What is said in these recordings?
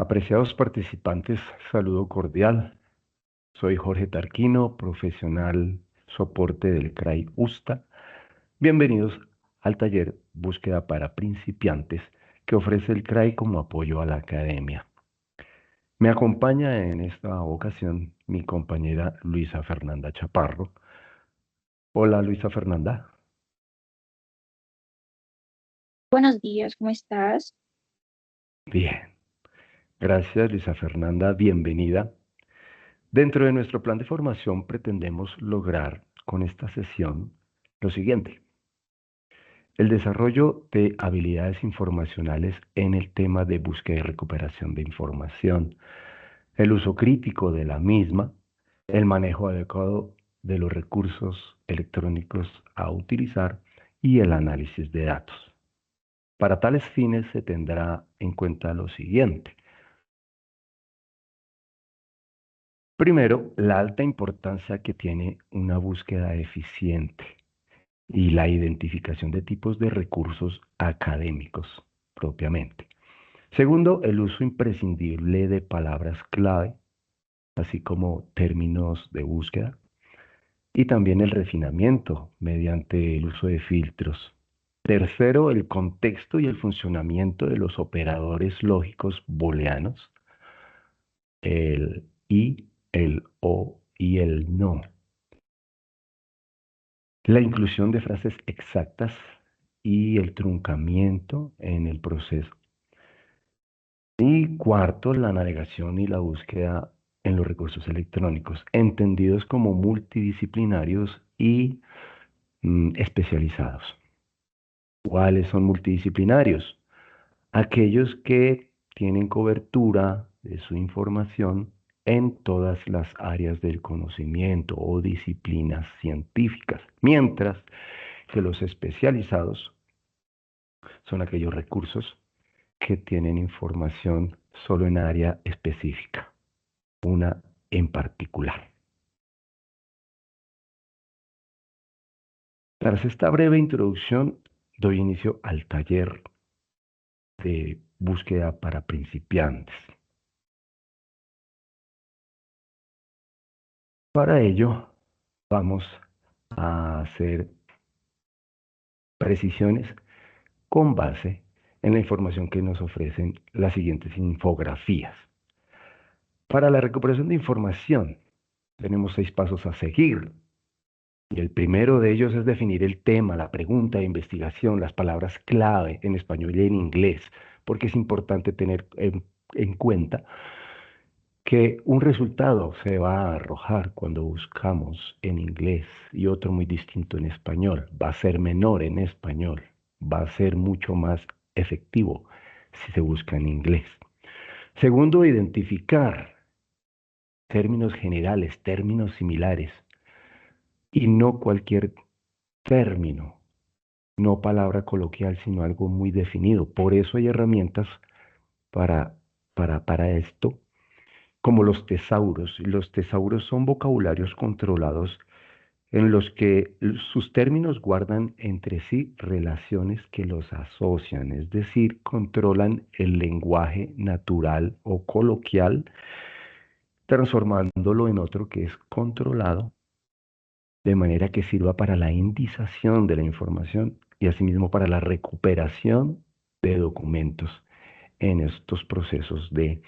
Apreciados participantes, saludo cordial. Soy Jorge Tarquino, profesional soporte del CRAI USTA. Bienvenidos al taller Búsqueda para Principiantes que ofrece el CRAI como apoyo a la academia. Me acompaña en esta ocasión mi compañera Luisa Fernanda Chaparro. Hola Luisa Fernanda. Buenos días, ¿cómo estás? Bien, gracias Luisa Fernanda, bienvenida. Dentro de nuestro plan de formación pretendemos lograr con esta sesión lo siguiente: el desarrollo de habilidades informacionales en el tema de búsqueda y recuperación de información, el uso crítico de la misma, el manejo adecuado de los recursos electrónicos a utilizar y el análisis de datos. Para tales fines se tendrá en cuenta lo siguiente. Primero, la alta importancia que tiene una búsqueda eficiente y la identificación de tipos de recursos académicos propiamente. Segundo, el uso imprescindible de palabras clave, así como términos de búsqueda, y también el refinamiento mediante el uso de filtros. Tercero, el contexto y el funcionamiento de los operadores lógicos booleanos, el y, el o y el no. La inclusión de frases exactas y el truncamiento en el proceso. Y cuarto, la navegación y la búsqueda en los recursos electrónicos, entendidos como multidisciplinarios y especializados. ¿Cuáles son multidisciplinarios? Aquellos que tienen cobertura de su información en todas las áreas del conocimiento o disciplinas científicas, mientras que los especializados son aquellos recursos que tienen información solo en área específica, una en particular. Tras esta breve introducción, doy inicio al taller de búsqueda para principiantes. Para ello, vamos a hacer precisiones con base en la información que nos ofrecen las siguientes infografías. Para la recuperación de información, tenemos 6 pasos a seguir. Y el primero de ellos es definir el tema, la pregunta de investigación, las palabras clave en español y en inglés, porque es importante tener en cuenta que un resultado se va a arrojar cuando buscamos en inglés y otro muy distinto en español. Va a ser menor en español, va a ser mucho más efectivo si se busca en inglés. Segundo, identificar términos generales, términos similares y no cualquier término, no palabra coloquial, sino algo muy definido. Por eso hay herramientas para, para esto, como los tesauros. Los tesauros son vocabularios controlados en los que sus términos guardan entre sí relaciones que los asocian, es decir, controlan el lenguaje natural o coloquial, transformándolo en otro que es controlado de manera que sirva para la indización de la información y asimismo para la recuperación de documentos en estos procesos de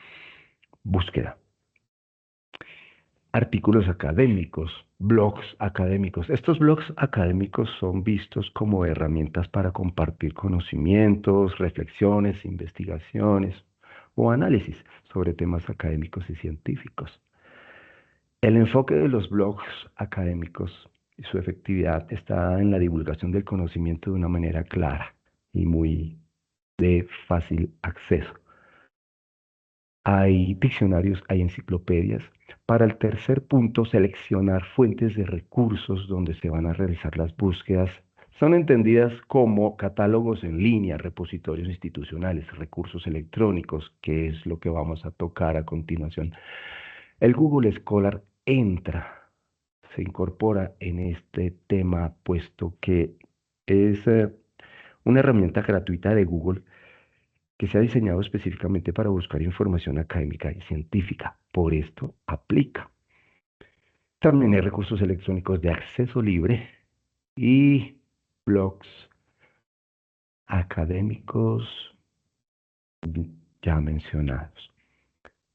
búsqueda. Artículos académicos, blogs académicos. Estos blogs académicos son vistos como herramientas para compartir conocimientos, reflexiones, investigaciones o análisis sobre temas académicos y científicos. El enfoque de los blogs académicos y su efectividad está en la divulgación del conocimiento de una manera clara y muy de fácil acceso. Hay diccionarios, hay enciclopedias. Para el tercer punto, seleccionar fuentes de recursos donde se van a realizar las búsquedas son entendidas como catálogos en línea, repositorios institucionales, recursos electrónicos, que es lo que vamos a tocar a continuación. El Google Scholar se incorpora en este tema, puesto que es una herramienta gratuita de Google que se ha diseñado específicamente para buscar información académica y científica. Por esto aplica. También hay recursos electrónicos de acceso libre y blogs académicos ya mencionados.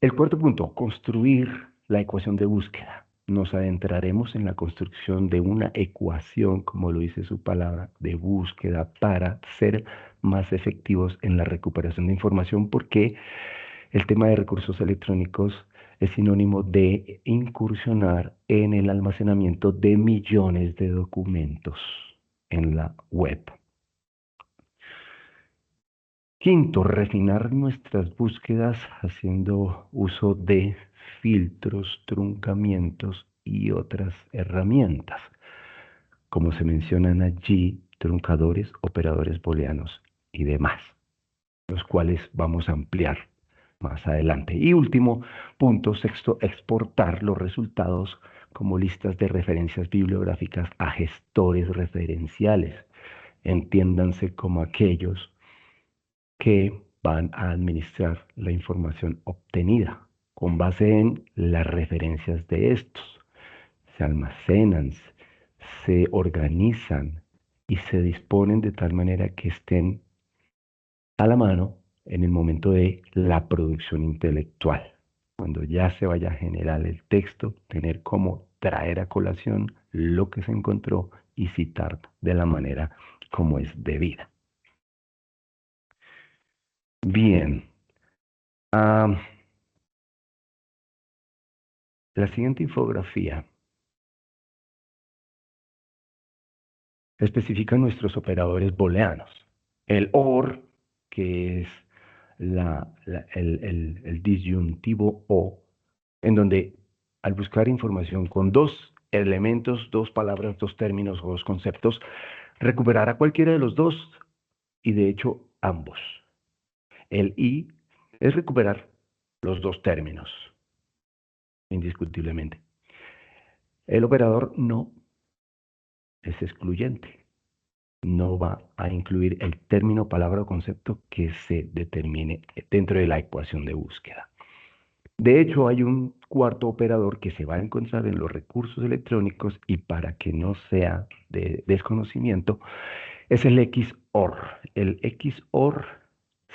El cuarto punto, construir la ecuación de búsqueda. Nos adentraremos en la construcción de una ecuación, como lo dice su palabra, de búsqueda para ser más efectivos en la recuperación de información, porque el tema de recursos electrónicos es sinónimo de incursionar en el almacenamiento de millones de documentos en la web. Quinto, refinar nuestras búsquedas haciendo uso de filtros, truncamientos y otras herramientas, como se mencionan allí, truncadores, operadores booleanos y demás, los cuales vamos a ampliar más adelante. Y último punto, sexto, exportar los resultados como listas de referencias bibliográficas a gestores referenciales. Entiéndanse como aquellos que van a administrar la información obtenida con base en las referencias de estos. Se almacenan, se organizan y se disponen de tal manera que estén a la mano en el momento de la producción intelectual. Cuando ya se vaya a generar el texto, tener cómo traer a colación lo que se encontró y citar de la manera como es debida. Bien. La siguiente infografía especifica nuestros operadores booleanos. El OR, que es el disyuntivo O, en donde al buscar información con dos elementos, dos palabras, dos términos o dos conceptos, recuperará cualquiera de los dos y de hecho ambos. El I es recuperar los dos términos, indiscutiblemente. El operador no es excluyente. No va a incluir el término, palabra o concepto que se determine dentro de la ecuación de búsqueda. De hecho, hay un cuarto operador que se va a encontrar en los recursos electrónicos y para que no sea de desconocimiento, es el XOR. El XOR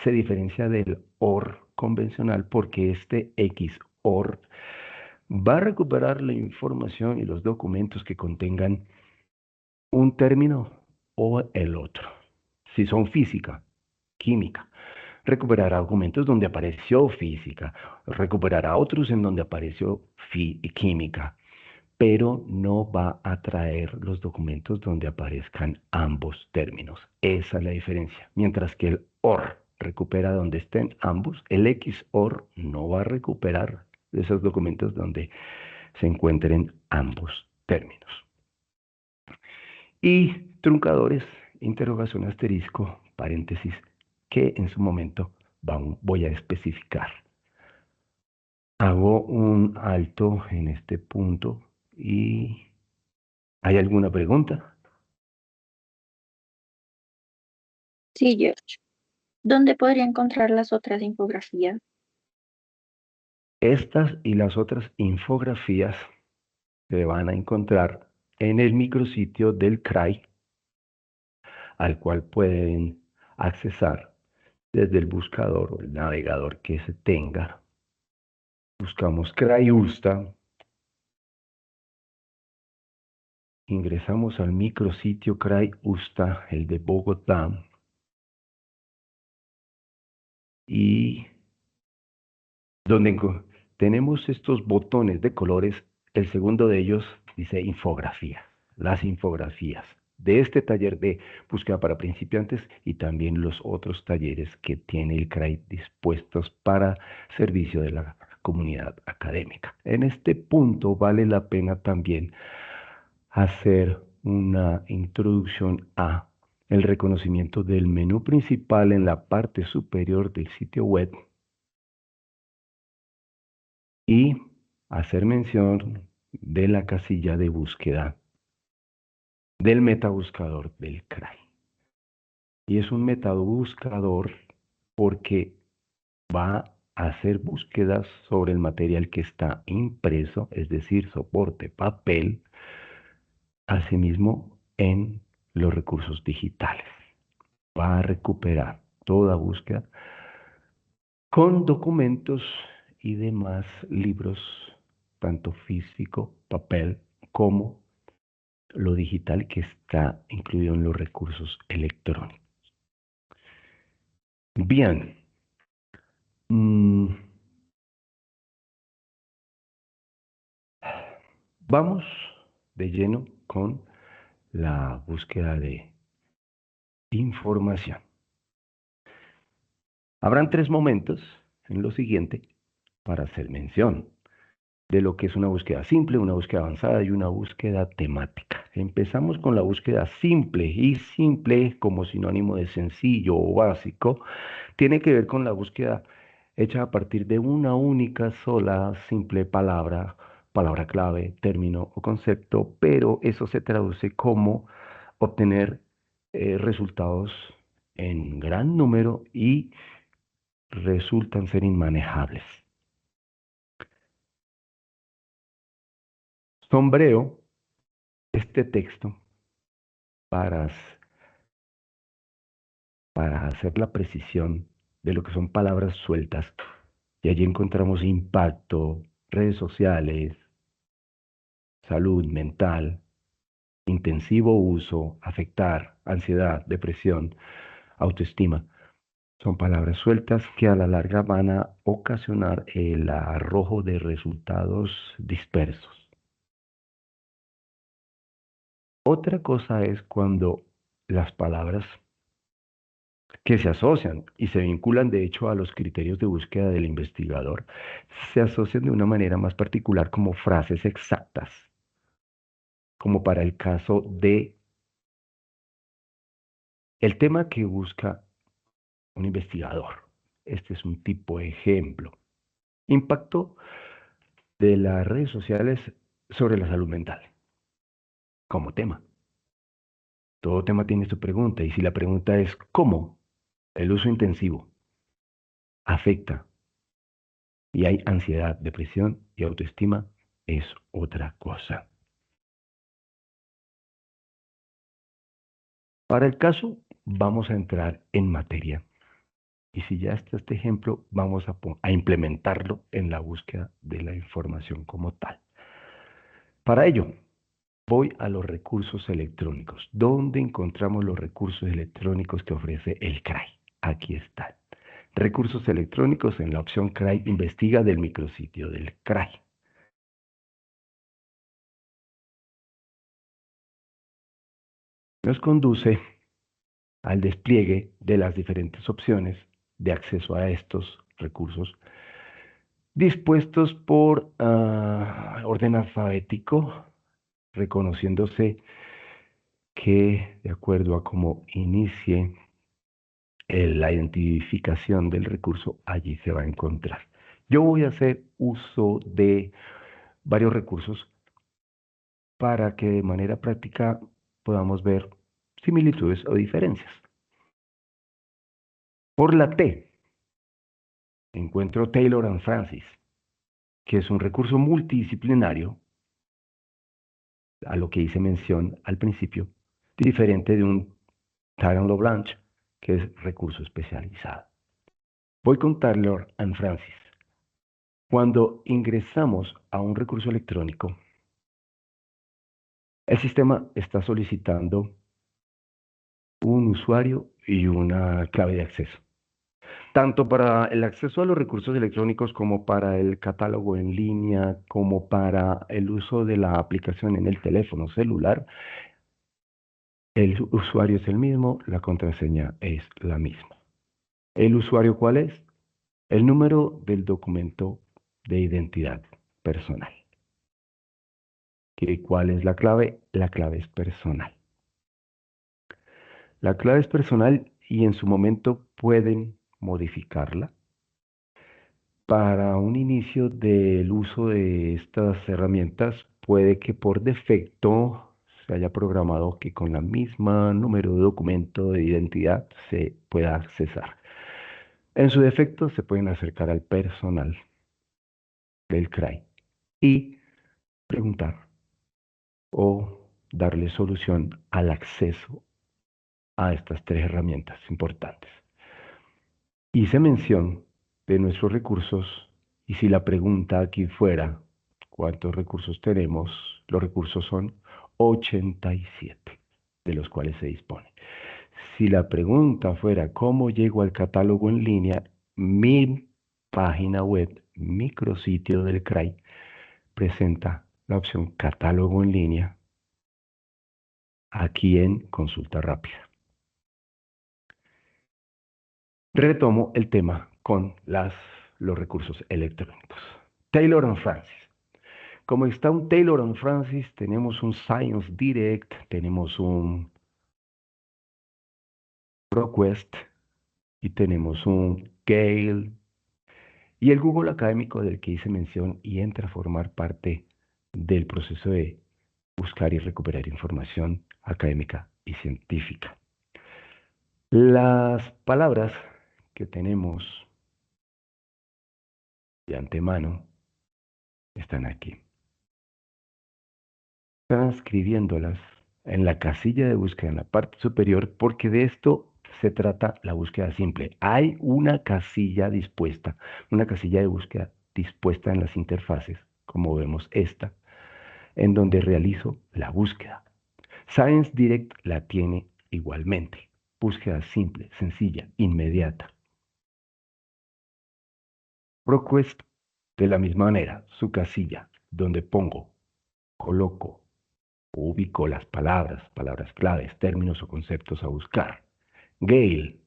se diferencia del OR convencional porque este XOR va a recuperar la información y los documentos que contengan un término o el otro. Si son física, química, recuperará documentos donde apareció física, recuperará otros en donde apareció química, pero no va a traer los documentos donde aparezcan ambos términos. Esa es la diferencia. Mientras que el OR recupera donde estén ambos, el XOR no va a recuperar esos documentos donde se encuentren ambos términos. Y truncadores, interrogación asterisco, paréntesis, que en su momento voy a especificar. Hago un alto en este punto y ¿hay alguna pregunta? Sí, George. ¿Dónde podría encontrar las otras infografías? Estas y las otras infografías se van a encontrar en el micrositio del CRAI, al cual pueden accesar desde el buscador o el navegador que se tenga. Buscamos CRAI USTA, ingresamos al micrositio CRAI USTA, el de Bogotá, y donde tenemos estos botones de colores, el segundo de ellos dice infografía, las infografías de este taller de búsqueda para principiantes y también los otros talleres que tiene el CRAI dispuestos para servicio de la comunidad académica. En este punto vale la pena también hacer una introducción a el reconocimiento del menú principal en la parte superior del sitio web y hacer mención de la casilla de búsqueda del metabuscador del CRAI. Y es un metabuscador porque va a hacer búsquedas sobre el material que está impreso, es decir, soporte, papel, asimismo en los recursos digitales. Va a recuperar toda búsqueda con documentos y demás libros, tanto físico, papel, como lo digital que está incluido en los recursos electrónicos. Bien, mm, vamos de lleno con la búsqueda de información. Habrán tres momentos en lo siguiente para hacer mención de lo que es una búsqueda simple, una búsqueda avanzada y una búsqueda temática. Empezamos con la búsqueda simple, y simple como sinónimo de sencillo o básico tiene que ver con la búsqueda hecha a partir de una única sola simple palabra, palabra clave, término o concepto, pero eso se traduce como obtener resultados en gran número y resultan ser inmanejables. Sombreo este texto para, para hacer la precisión de lo que son palabras sueltas y allí encontramos impacto, redes sociales, salud mental, intensivo uso, afectar, ansiedad, depresión, autoestima. Son palabras sueltas que a la larga van a ocasionar el arrojo de resultados dispersos. Otra cosa es cuando las palabras que se asocian y se vinculan de hecho a los criterios de búsqueda del investigador, se asocian de una manera más particular como frases exactas, como para el caso de el tema que busca un investigador. Este es un tipo de ejemplo. Impacto de las redes sociales sobre la salud mental como tema. Todo tema tiene su pregunta y si la pregunta es ¿cómo el uso intensivo afecta y hay ansiedad, depresión y autoestima? Es otra cosa. Para el caso, vamos a entrar en materia. Y si ya está este ejemplo, vamos a implementarlo en la búsqueda de la información como tal. Para ello, voy a los recursos electrónicos. ¿Dónde encontramos los recursos electrónicos que ofrece el CRAI? Aquí están. Recursos electrónicos en la opción CRAI Investiga del micrositio del CRAI. Nos conduce al despliegue de las diferentes opciones de acceso a estos recursos dispuestos por orden alfabético, reconociéndose que de acuerdo a cómo inicie la identificación del recurso, allí se va a encontrar. Yo voy a hacer uso de varios recursos para que de manera práctica podamos ver similitudes o diferencias. Por la T, encuentro Taylor and Francis, que es un recurso multidisciplinario, a lo que hice mención al principio, diferente de un Taylor LeBlanc, que es recurso especializado. Voy con Taylor and Francis. Cuando ingresamos a un recurso electrónico, el sistema está solicitando un usuario y una clave de acceso. Tanto para el acceso a los recursos electrónicos como para el catálogo en línea, como para el uso de la aplicación en el teléfono celular, el usuario es el mismo, la contraseña es la misma. ¿El usuario cuál es? El número del documento de identidad personal. ¿Cuál es la clave? La clave es personal. La clave es personal y en su momento pueden modificarla. Para un inicio del uso de estas herramientas, puede que por defecto se haya programado que con la misma número de documento de identidad se pueda accesar. En su defecto, se pueden acercar al personal del CRAI y preguntar o darle solución al acceso a estas tres herramientas importantes. Hice mención de nuestros recursos y si la pregunta aquí fuera, ¿cuántos recursos tenemos? Los recursos son 87, de los cuales se dispone. Si la pregunta fuera, ¿cómo llego al catálogo en línea? Mi página web, micrositio del CRAI, presenta la opción catálogo en línea aquí en consulta rápida. Retomo el tema con los recursos electrónicos. Taylor and Francis. Como está un Taylor and Francis, tenemos un Science Direct, tenemos un ProQuest y tenemos un Gale y el Google Académico del que hice mención y entra a formar parte del proceso de buscar y recuperar información académica y científica. Las palabras que tenemos de antemano están aquí. Transcribiéndolas en la casilla de búsqueda en la parte superior, porque de esto se trata la búsqueda simple. Hay una casilla dispuesta, una casilla de búsqueda dispuesta en las interfaces, como vemos esta, en donde realizo la búsqueda. Science Direct la tiene igualmente. Búsqueda simple, sencilla, inmediata. ProQuest, de la misma manera, su casilla, donde coloco, ubico las palabras claves, términos o conceptos a buscar. Gale.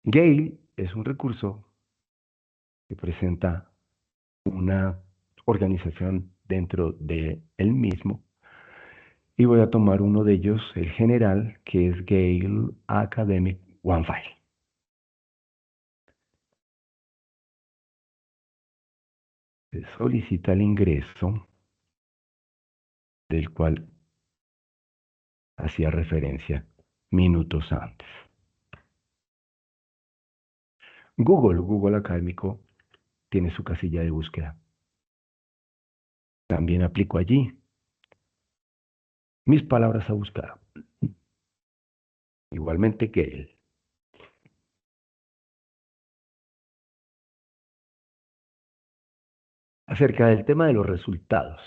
Gale es un recurso que presenta una organización dentro de él mismo y voy a tomar uno de ellos, el general, que es Gale Academic OneFile. Se solicita el ingreso del cual hacía referencia minutos antes. Google Académico tiene su casilla de búsqueda. También aplico allí mis palabras a buscar. Igualmente que él. Acerca del tema de los resultados.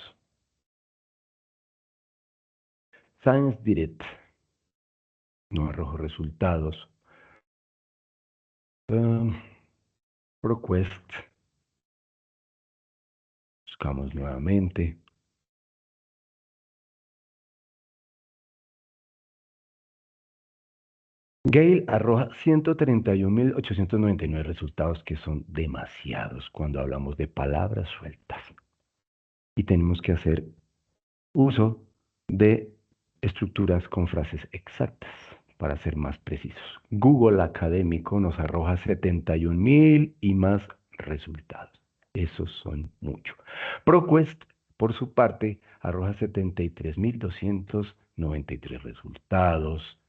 Science Direct no arrojo resultados. ProQuest. Buscamos nuevamente. Gale arroja 131.899 resultados, que son demasiados cuando hablamos de palabras sueltas. Y tenemos que hacer uso de estructuras con frases exactas para ser más precisos. Google Académico nos arroja 71.000 y más resultados. Esos son muchos. ProQuest, por su parte, arroja 73.293 resultados.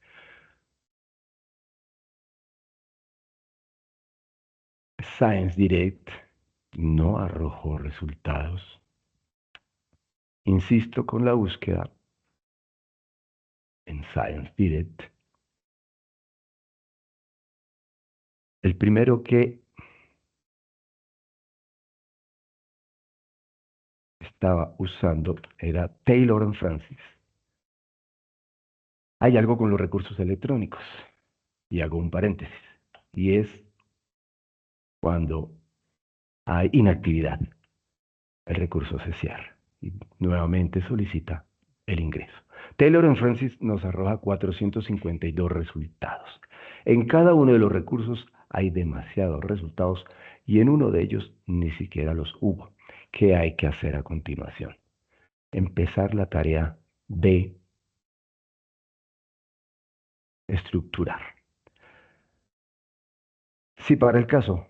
Science Direct no arrojó resultados. Insisto con la búsqueda en Science Direct. El primero que estaba usando era Taylor and Francis. Hay algo con los recursos electrónicos, y hago un paréntesis, y es cuando hay inactividad, el recurso se cierra y nuevamente solicita el ingreso. Taylor and Francis nos arroja 452 resultados. En cada uno de los recursos hay demasiados resultados y en uno de ellos ni siquiera los hubo. ¿Qué hay que hacer a continuación? Empezar la tarea de estructurar. Si para el caso,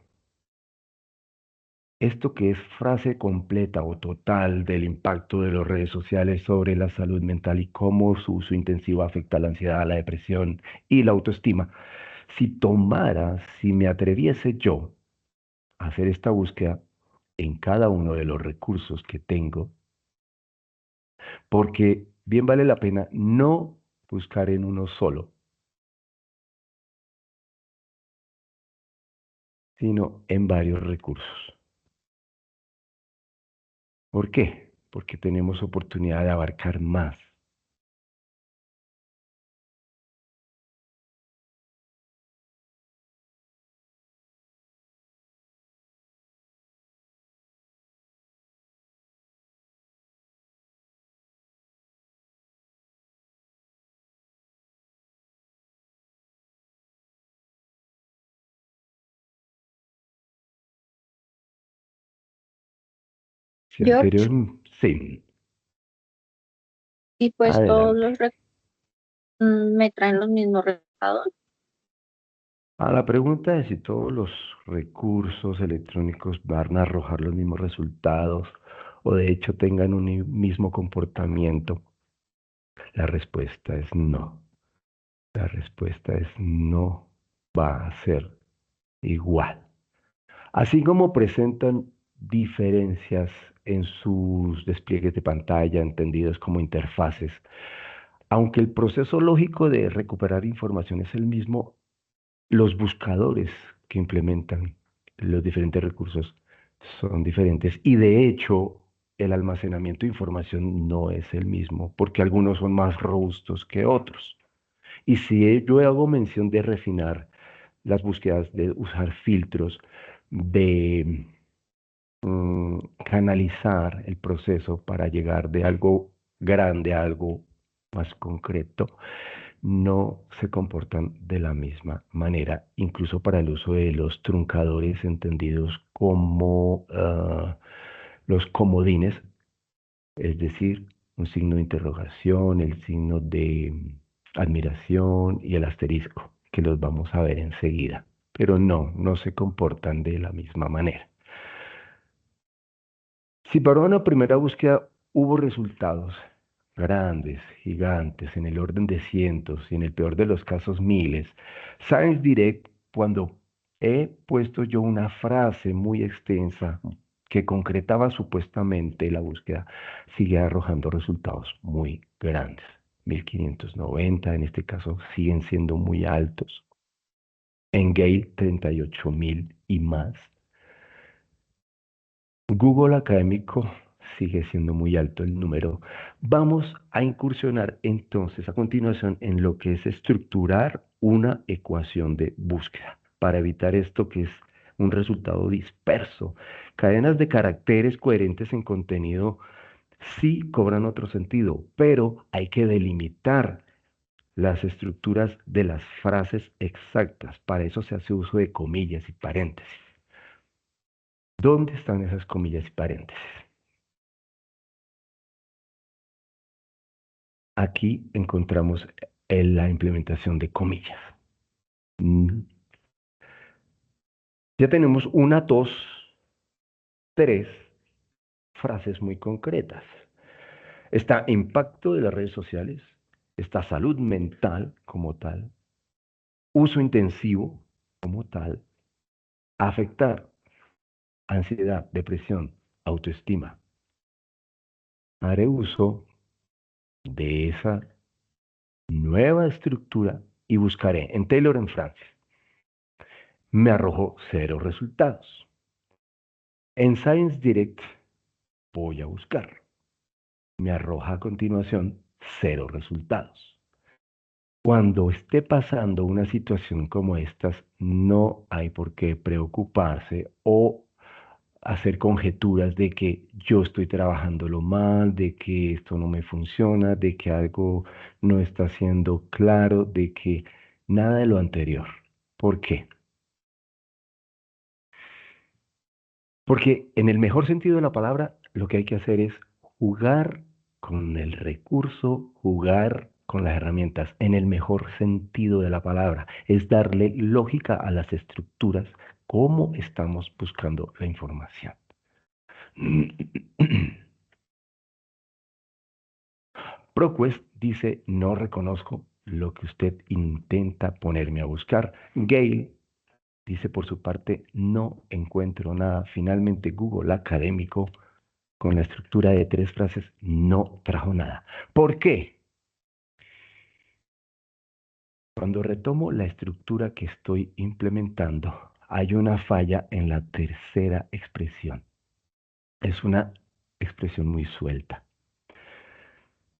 esto que es frase completa o total del impacto de las redes sociales sobre la salud mental y cómo su uso intensivo afecta a la ansiedad, la depresión y la autoestima, Si me atreviese yo a hacer esta búsqueda en cada uno de los recursos que tengo, porque bien vale la pena no buscar en uno solo, sino en varios recursos. ¿Por qué? Porque tenemos oportunidad de abarcar más. Si anterior, George, sí, y pues todos adelante. los me traen los mismos resultados. A la pregunta de si todos los recursos electrónicos van a arrojar los mismos resultados o de hecho tengan un mismo comportamiento, la respuesta es no. La respuesta es no va a ser igual. Así como presentan diferencias en sus despliegues de pantalla, entendidos como interfaces, aunque el proceso lógico de recuperar información es el mismo, los buscadores que implementan los diferentes recursos son diferentes y de hecho el almacenamiento de información no es el mismo porque algunos son más robustos que otros. Y si yo hago mención de refinar las búsquedas, de usar filtros, de canalizar el proceso para llegar de algo grande a algo más concreto, no se comportan de la misma manera, incluso para el uso de los truncadores entendidos como los comodines, es decir, un signo de interrogación, el signo de admiración y el asterisco, que los vamos a ver enseguida, pero no se comportan de la misma manera. Si para una primera búsqueda hubo resultados grandes, gigantes, en el orden de cientos y en el peor de los casos miles, Science Direct, cuando he puesto yo una frase muy extensa que concretaba supuestamente la búsqueda, sigue arrojando resultados muy grandes. 1590, en este caso, siguen siendo muy altos. En Gale, 38.000 y más. Google Académico sigue siendo muy alto el número. Vamos a incursionar entonces a continuación en lo que es estructurar una ecuación de búsqueda para evitar esto que es un resultado disperso. Cadenas de caracteres coherentes en contenido sí cobran otro sentido, pero hay que delimitar las estructuras de las frases exactas. Para eso se hace uso de comillas y paréntesis. ¿Dónde están esas comillas y paréntesis? Aquí encontramos la implementación de comillas. Mm. Ya tenemos una, dos, tres frases muy concretas. Está impacto de las redes sociales, está salud mental como tal, uso intensivo como tal, afectar, ansiedad, depresión, autoestima. Haré uso de esa nueva estructura y buscaré en Taylor en Francia. Me arrojó 0 resultados. En Science Direct voy a buscar. Me arroja a continuación 0 resultados. Cuando esté pasando una situación como estas, no hay por qué preocuparse o hacer conjeturas de que yo estoy trabajándolo mal, de que esto no me funciona, de que algo no está siendo claro, de que nada de lo anterior. ¿Por qué? Porque en el mejor sentido de la palabra, lo que hay que hacer es jugar con el recurso, jugar con las herramientas, en el mejor sentido de la palabra, es darle lógica a las estructuras, cómo estamos buscando la información. ProQuest dice, no reconozco lo que usted intenta ponerme a buscar. Gale dice por su parte, no encuentro nada. Finalmente Google Académico, con la estructura de 3 frases, no trajo nada. ¿Por qué? Cuando retomo la estructura que estoy implementando, hay una falla en la tercera expresión. Es una expresión muy suelta.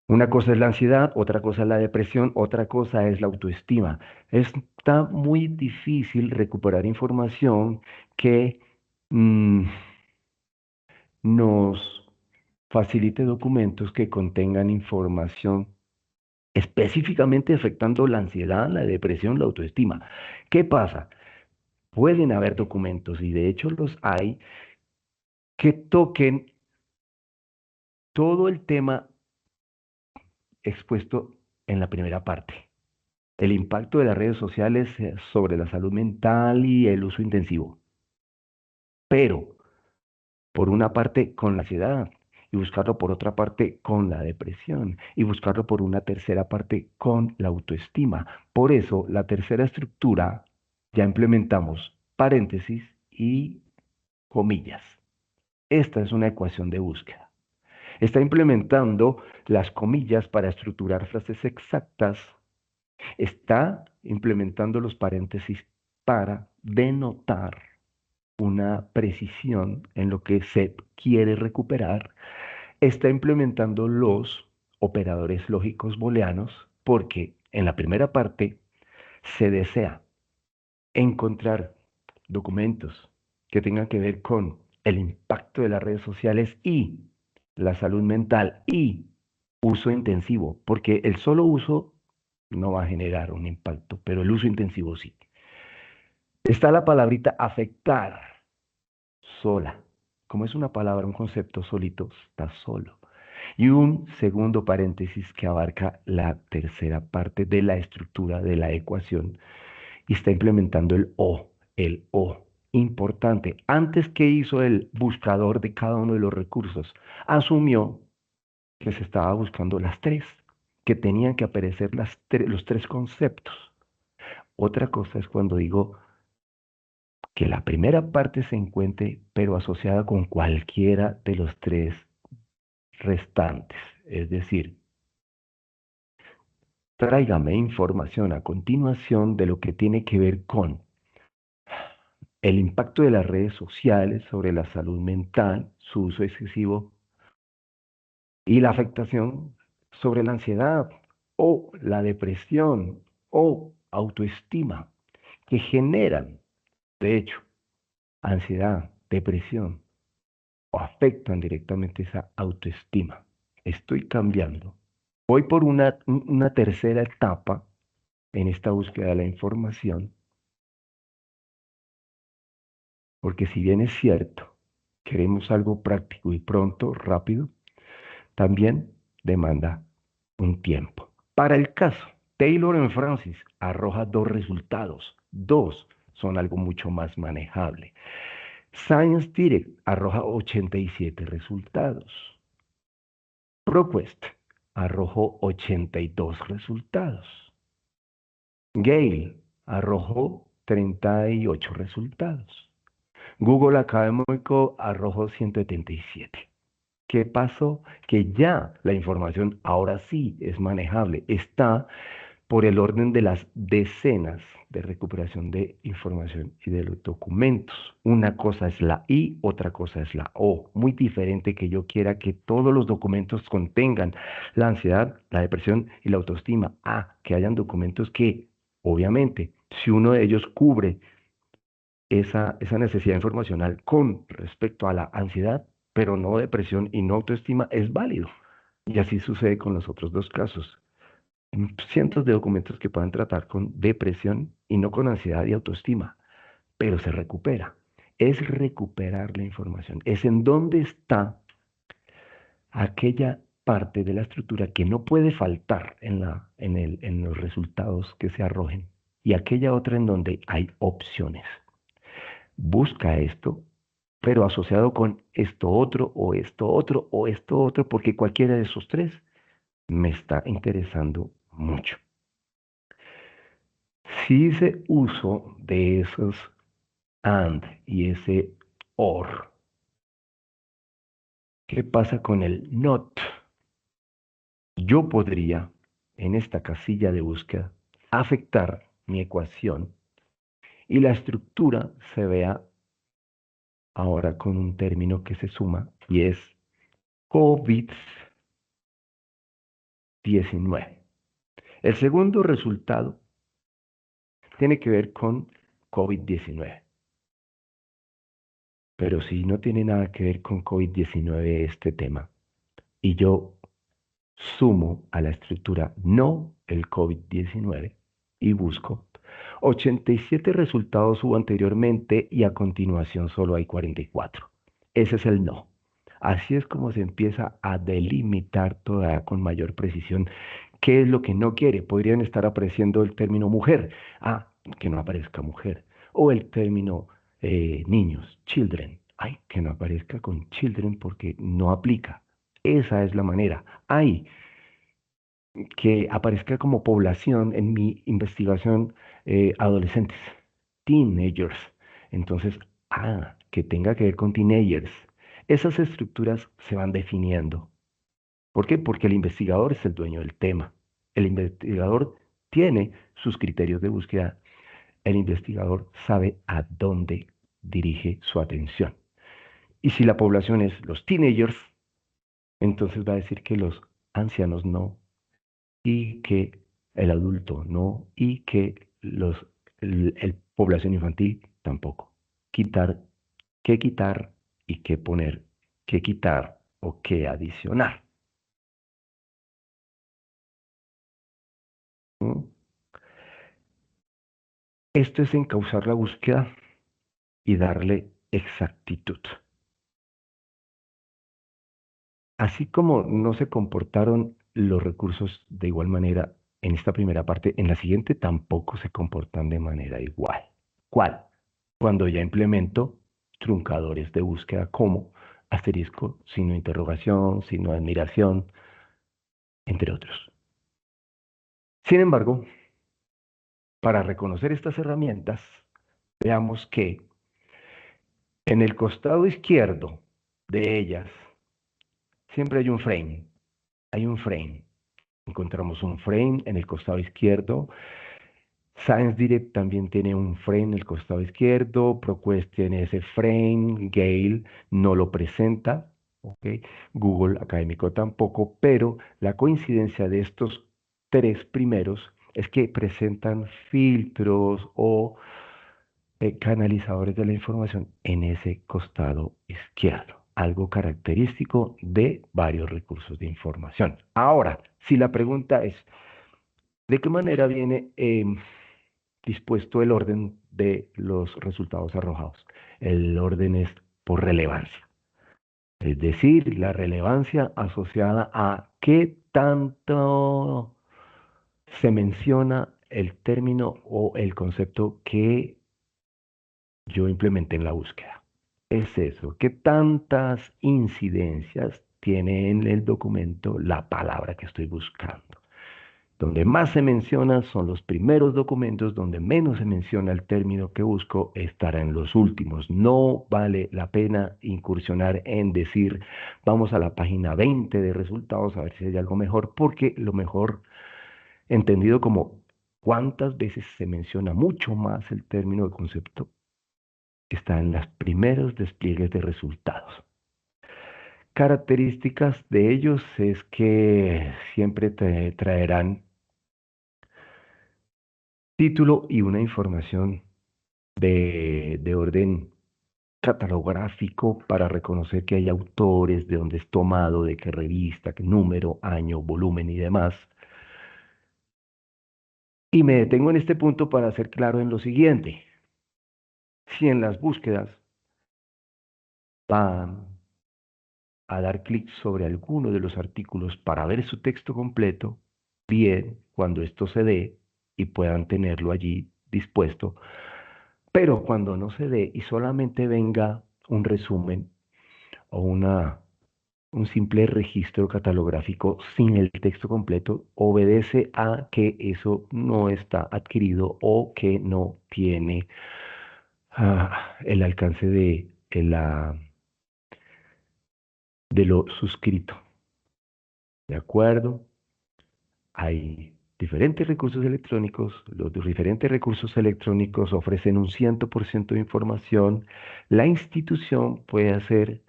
Una cosa es la ansiedad, otra cosa es la depresión, otra cosa es la autoestima. Está muy difícil recuperar información que nos facilite documentos que contengan información específicamente afectando la ansiedad, la depresión, la autoestima. ¿Qué pasa? Pueden haber documentos, y de hecho los hay, que toquen todo el tema expuesto en la primera parte. El impacto de las redes sociales sobre la salud mental y el uso intensivo. Pero, por una parte, con la ansiedad, y buscarlo por otra parte con la depresión, y buscarlo por una tercera parte con la autoestima. Por eso, la tercera estructura ya implementamos paréntesis y comillas. Esta es una ecuación de búsqueda. Está implementando las comillas para estructurar frases exactas. Está implementando los paréntesis para denotar una precisión en lo que se quiere recuperar. Está implementando los operadores lógicos booleanos porque en la primera parte se desea encontrar documentos que tengan que ver con el impacto de las redes sociales y la salud mental y uso intensivo, porque el solo uso no va a generar un impacto, pero el uso intensivo sí. Está la palabrita afectar, sola. Como es una palabra, un concepto solito, está solo. Y un segundo paréntesis que abarca la tercera parte de la estructura de la ecuación y está implementando el O, el O. Importante, antes que hizo el buscador de cada uno de los recursos, asumió que se estaba buscando las tres, que tenían que aparecer los tres conceptos. Otra cosa es cuando digo que la primera parte se encuentre, pero asociada con cualquiera de los tres restantes. Es decir, tráigame información a continuación de lo que tiene que ver con el impacto de las redes sociales sobre la salud mental, su uso excesivo y la afectación sobre la ansiedad o la depresión o autoestima que generan, de hecho, ansiedad, depresión o afectan directamente esa autoestima. Estoy cambiando. Voy por una tercera etapa en esta búsqueda de la información, porque si bien es cierto, queremos algo práctico y pronto, rápido, también demanda un tiempo. Para el caso, Taylor and Francis arroja dos resultados. Dos son algo mucho más manejable. Science Direct arroja 87 resultados. ProQuest arrojó 82 resultados. Gale arrojó 38 resultados. Google Académico arrojó 177. ¿Qué pasó? Que ya la información ahora sí es manejable. Está por el orden de las decenas de recuperación de información y de los documentos. Una cosa es la I, otra cosa es la O. Muy diferente que yo quiera que todos los documentos contengan la ansiedad, la depresión y la autoestima. Que hayan documentos que, obviamente, si uno de ellos cubre esa necesidad informacional con respecto a la ansiedad, pero no depresión y no autoestima, es válido. Y así sucede con los otros dos casos. Cientos de documentos que puedan tratar con depresión y no con ansiedad y autoestima, pero se recupera. Es recuperar la información. Es en dónde está aquella parte de la estructura que no puede faltar en los resultados que se arrojen y aquella otra en donde hay opciones. Busca esto, pero asociado con esto otro o esto otro o esto otro, porque cualquiera de esos tres me está interesando mucho. Si hice uso de esos and y ese or, ¿qué pasa con el not? Yo podría, en esta casilla de búsqueda, afectar mi ecuación y la estructura se vea ahora con un término que se suma y es COVID-19. El segundo resultado tiene que ver con COVID-19. Pero si no tiene nada que ver con COVID-19 este tema, y yo sumo a la estructura no el COVID-19 y busco 87 resultados hubo anteriormente y a continuación solo hay 44. Ese es el no. Así es como se empieza a delimitar todavía con mayor precisión qué es lo que no quiere. Podrían estar apareciendo el término mujer. Ah, que no aparezca mujer. O el término niños, children. Ay, que no aparezca con children porque no aplica. Esa es la manera. Hay que aparezca como población en mi investigación adolescentes, teenagers. Entonces, que tenga que ver con teenagers. Esas estructuras se van definiendo. ¿Por qué? Porque el investigador es el dueño del tema. El investigador tiene sus criterios de búsqueda. El investigador sabe a dónde dirige su atención. Y si la población es los teenagers, entonces va a decir que los ancianos no, y que el adulto no, y que el población infantil tampoco. Quitar y qué poner, qué quitar o qué adicionar. ¿Mm? Esto es encauzar la búsqueda y darle exactitud. Así como no se comportaron los recursos de igual manera en esta primera parte, en la siguiente tampoco se comportan de manera igual. ¿Cuál? Cuando ya implemento truncadores de búsqueda como asterisco, signo de interrogación, signo de admiración, entre otros. Sin embargo, para reconocer estas herramientas, veamos que en el costado izquierdo de ellas siempre hay un frame. Hay un frame. Encontramos un frame en el costado izquierdo. Science Direct también tiene un frame en el costado izquierdo. ProQuest tiene ese frame. Gale no lo presenta. ¿Okay? Google Académico tampoco. Pero la coincidencia de estos tres primeros es que presentan filtros o canalizadores de la información en ese costado izquierdo, algo característico de varios recursos de información. Ahora, si la pregunta es, ¿de qué manera viene dispuesto el orden de los resultados arrojados? El orden es por relevancia, es decir, la relevancia asociada a qué tanto se menciona el término o el concepto que yo implementé en la búsqueda. Es eso, ¿qué tantas incidencias tiene en el documento la palabra que estoy buscando? Donde más se menciona son los primeros documentos, donde menos se menciona el término que busco estará en los últimos. No vale la pena incursionar en decir, vamos a la página 20 de resultados a ver si hay algo mejor, porque lo mejor, entendido como cuántas veces se menciona mucho más el término de concepto, está en los primeros despliegues de resultados. Características de ellos es que siempre te traerán título y una información de orden catalográfico para reconocer que hay autores, de dónde es tomado, de qué revista, qué número, año, volumen y demás. Y me detengo en este punto para ser claro en lo siguiente. Si en las búsquedas van a dar clic sobre alguno de los artículos para ver su texto completo, bien, cuando esto se dé y puedan tenerlo allí dispuesto, pero cuando no se dé y solamente venga un resumen o un simple registro catalográfico sin el texto completo, obedece a que eso no está adquirido o que no tiene el alcance de lo suscrito. ¿De acuerdo? Hay diferentes recursos electrónicos. Los diferentes recursos electrónicos ofrecen un 100% de información. La institución puede hacer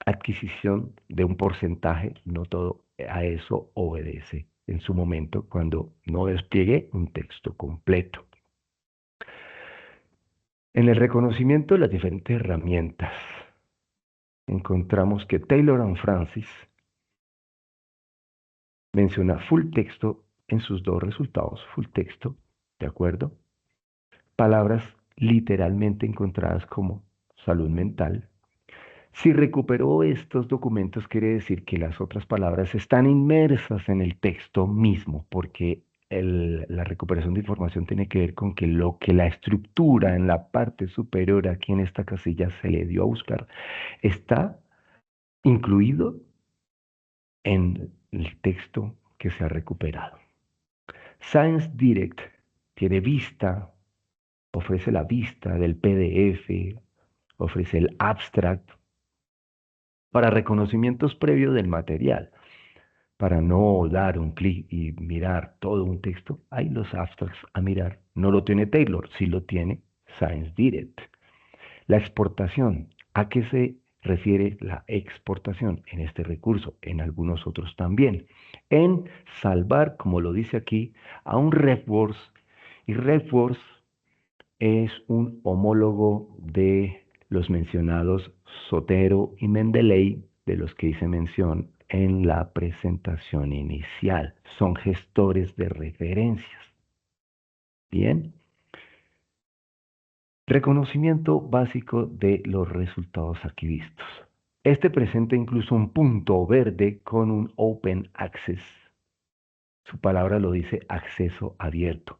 adquisición de un porcentaje, no todo a eso obedece en su momento cuando no despliegue un texto completo. En el reconocimiento de las diferentes herramientas, encontramos que Taylor and Francis menciona full texto en sus dos resultados, full texto, ¿de acuerdo? Palabras literalmente encontradas como salud mental. Si recuperó estos documentos, quiere decir que las otras palabras están inmersas en el texto mismo, porque la recuperación de información tiene que ver con que lo que la estructura en la parte superior aquí en esta casilla se le dio a buscar está incluido en el texto que se ha recuperado. Science Direct tiene vista, ofrece la vista del PDF, ofrece el abstract para reconocimientos previos del material. Para no dar un clic y mirar todo un texto, hay los abstracts a mirar. No lo tiene Taylor, sí lo tiene Science Direct. La exportación, ¿a qué se refiere la exportación en este recurso? En algunos otros también. En salvar, como lo dice aquí, a un RefWorks. Y RefWorks es un homólogo de los mencionados Zotero y Mendeley, de los que hice mención en la presentación inicial. Son gestores de referencias. Bien. Reconocimiento básico de los resultados aquí vistos. Este presenta incluso un punto verde con un Open Access. Su palabra lo dice, acceso abierto.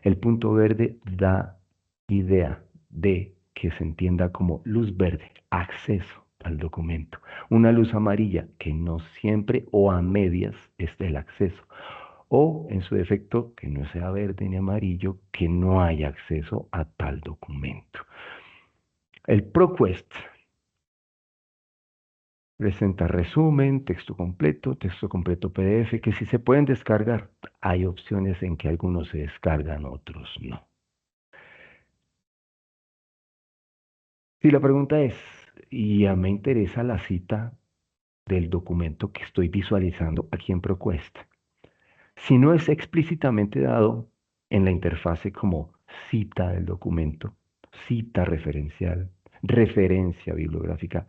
El punto verde da idea de que se entienda como luz verde, acceso al documento. Una luz amarilla que no siempre o a medias es el acceso. O en su defecto, que no sea verde ni amarillo, que no haya acceso a tal documento. El ProQuest presenta resumen, texto completo PDF, que sí se pueden descargar. Hay opciones en que algunos se descargan, otros no. Si la pregunta es, y ya me interesa la cita del documento que estoy visualizando aquí en ProQuest, si no es explícitamente dado en la interfase como cita del documento, cita referencial, referencia bibliográfica,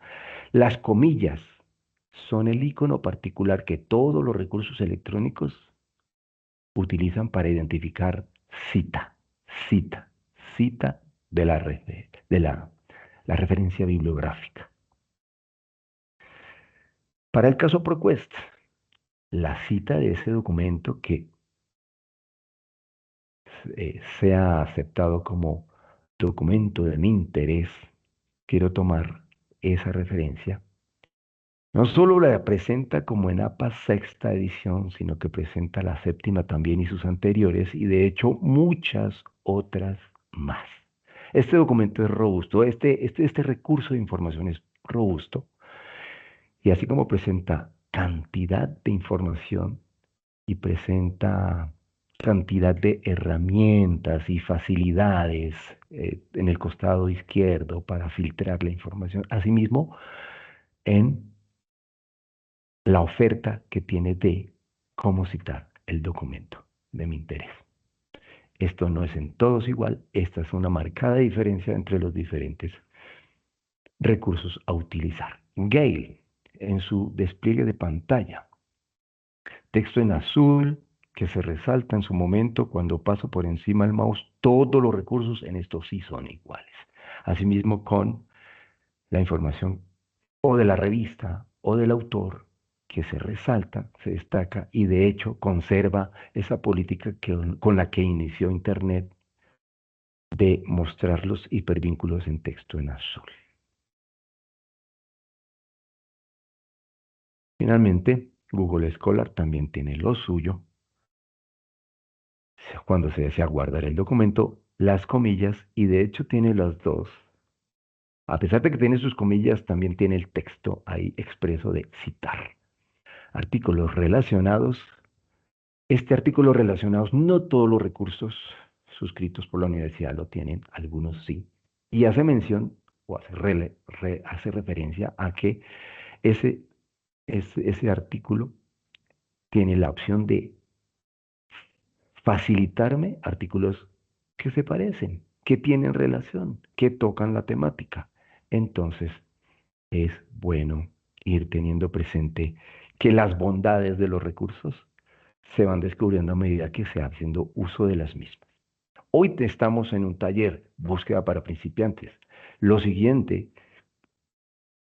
las comillas son el icono particular que todos los recursos electrónicos utilizan para identificar cita, cita, cita de la referencia bibliográfica. Para el caso ProQuest, la cita de ese documento que sea aceptado como documento de mi interés, quiero tomar esa referencia. No solo la presenta como en APA sexta edición, sino que presenta la séptima también y sus anteriores, y de hecho muchas otras más. Este documento es robusto, este recurso de información es robusto, y así como presenta cantidad de información y presenta cantidad de herramientas y facilidades en el costado izquierdo para filtrar la información. Asimismo, en la oferta que tiene de cómo citar el documento de mi interés. Esto no es en todos igual, esta es una marcada diferencia entre los diferentes recursos a utilizar. Gale, en su despliegue de pantalla, texto en azul que se resalta en su momento cuando paso por encima del mouse, todos los recursos en esto sí son iguales. Asimismo con la información o de la revista o del autor que se resalta, se destaca y de hecho conserva esa política con la que inició Internet de mostrar los hipervínculos en texto en azul. Finalmente, Google Scholar también tiene lo suyo. Cuando se desea guardar el documento, las comillas, y de hecho tiene las dos. A pesar de que tiene sus comillas, también tiene el texto ahí expreso de citar. Artículos relacionados. Este artículo relacionados, no todos los recursos suscritos por la universidad lo tienen, algunos sí. Y hace mención o hace referencia a que ese artículo tiene la opción de facilitarme artículos que se parecen, que tienen relación, que tocan la temática. Entonces, es bueno ir teniendo presente que las bondades de los recursos se van descubriendo a medida que se va haciendo uso de las mismas. Hoy estamos en un taller, búsqueda para principiantes. Lo siguiente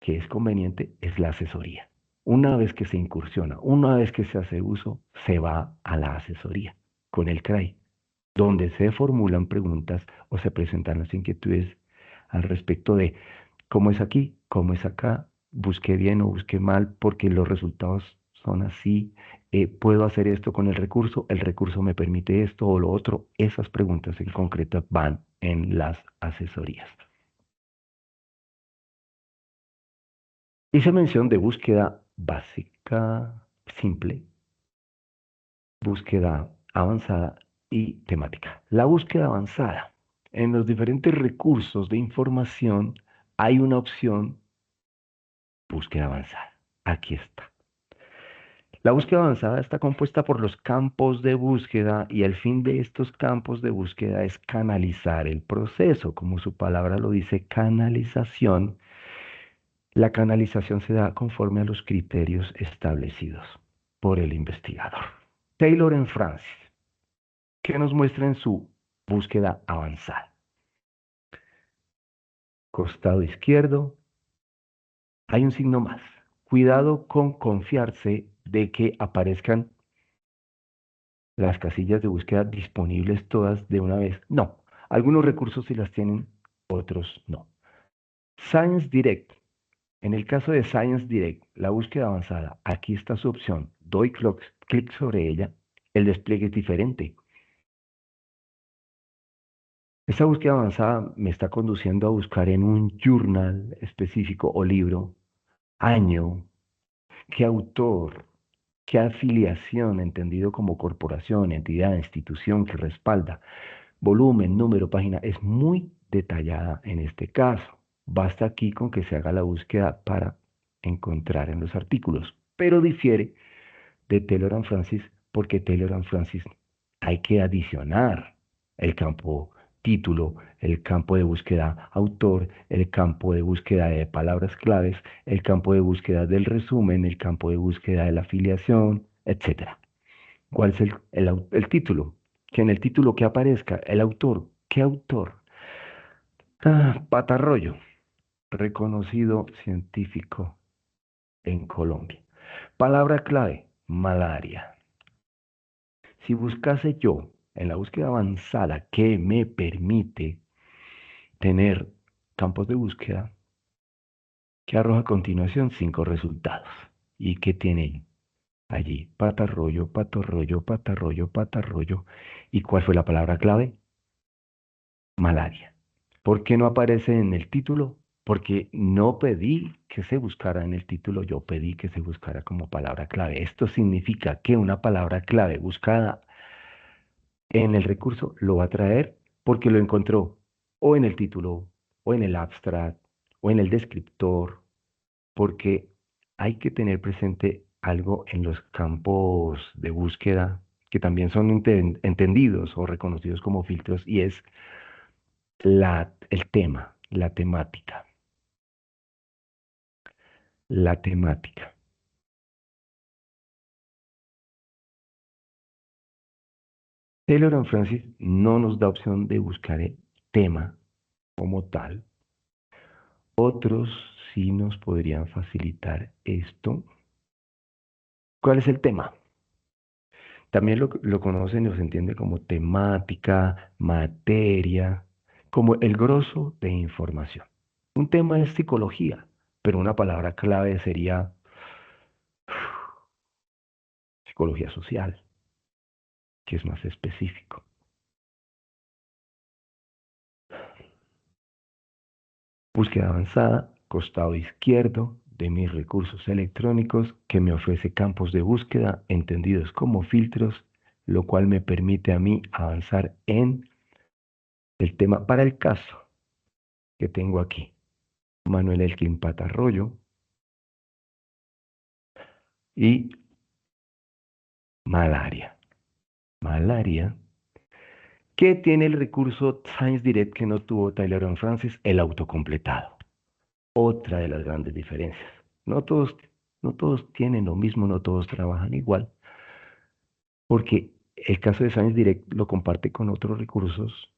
que es conveniente es la asesoría. Una vez que se incursiona, una vez que se hace uso, se va a la asesoría con el CRAI, donde se formulan preguntas o se presentan las inquietudes al respecto de cómo es aquí, cómo es acá, busqué bien o busqué mal, porque los resultados son así, puedo hacer esto con el recurso me permite esto o lo otro. Esas preguntas en concreto van en las asesorías. Hice mención de búsqueda básica, simple, búsqueda avanzada y temática. La búsqueda avanzada. En los diferentes recursos de información hay una opción búsqueda avanzada. Aquí está. La búsqueda avanzada está compuesta por los campos de búsqueda y el fin de estos campos de búsqueda es canalizar el proceso, como su palabra lo dice, canalización. La canalización se da conforme a los criterios establecidos por el investigador. Taylor and Francis, que nos muestra en su búsqueda avanzada. Costado izquierdo, hay un signo más. Cuidado con confiarse de que aparezcan las casillas de búsqueda disponibles todas de una vez. No, algunos recursos sí las tienen, otros no. Science Direct. En el caso de Science Direct, la búsqueda avanzada, aquí está su opción. Doy clic sobre ella, el despliegue es diferente. Esta búsqueda avanzada me está conduciendo a buscar en un journal específico o libro, año, qué autor, qué afiliación, entendido como corporación, entidad, institución que respalda, volumen, número, página, es muy detallada en este caso. Basta aquí con que se haga la búsqueda para encontrar en los artículos, pero difiere de Taylor and Francis porque Taylor and Francis hay que adicionar el campo título, el campo de búsqueda autor, el campo de búsqueda de palabras claves, el campo de búsqueda del resumen, el campo de búsqueda de la afiliación, etcétera. ¿Cuál es el título? Que en el título que aparezca el autor. ¿Qué autor? Patarroyo, reconocido científico en Colombia. Palabra clave, malaria. Si buscase yo en la búsqueda avanzada que me permite tener campos de búsqueda, que arroja a continuación 5 resultados. ¿Y qué tiene allí? Patarroyo, patarroyo, patarroyo, patarroyo. ¿Y cuál fue la palabra clave? Malaria. ¿Por qué no aparece en el título? Porque no pedí que se buscara en el título, yo pedí que se buscara como palabra clave. Esto significa que una palabra clave buscada en el recurso lo va a traer porque lo encontró o en el título, o en el abstract, o en el descriptor, porque hay que tener presente algo en los campos de búsqueda que también son entendidos o reconocidos como filtros y es el tema, la temática. La temática. Taylor and Francis no nos da opción de buscar el tema como tal. Otros sí nos podrían facilitar esto. ¿Cuál es el tema? También lo conocen o se entiende como temática, materia, como el grosso de información. Un tema es psicología, pero una palabra clave sería Psicología social, que es más específico. Búsqueda avanzada, costado izquierdo de mis recursos electrónicos que me ofrece campos de búsqueda entendidos como filtros, lo cual me permite a mí avanzar en el tema para el caso que tengo aquí. Manuel Elkin Patarroyo y malaria. Malaria. ¿Qué tiene el recurso Science Direct que no tuvo Taylor and Francis? El autocompletado. Otra de las grandes diferencias. No todos, no todos tienen lo mismo, no todos trabajan igual, porque el caso de Science Direct lo comparte con otros recursos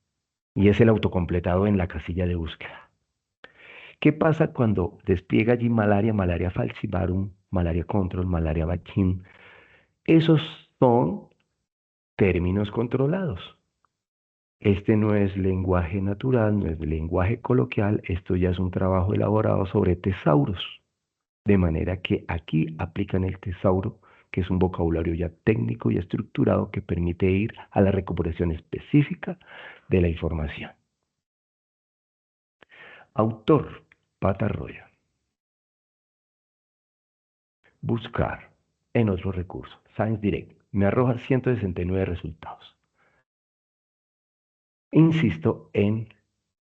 y es el autocompletado en la casilla de búsqueda. ¿Qué pasa cuando despliega allí malaria, malaria falciparum, malaria control, malaria vaccine? Esos son términos controlados. Este no es lenguaje natural, no es lenguaje coloquial, esto ya es un trabajo elaborado sobre tesauros. De manera que aquí aplican el tesauro, que es un vocabulario ya técnico y estructurado que permite ir a la recuperación específica de la información. Autor, Patarroyo. Buscar en otros recursos. Science Direct. Me arroja 169 resultados. Insisto en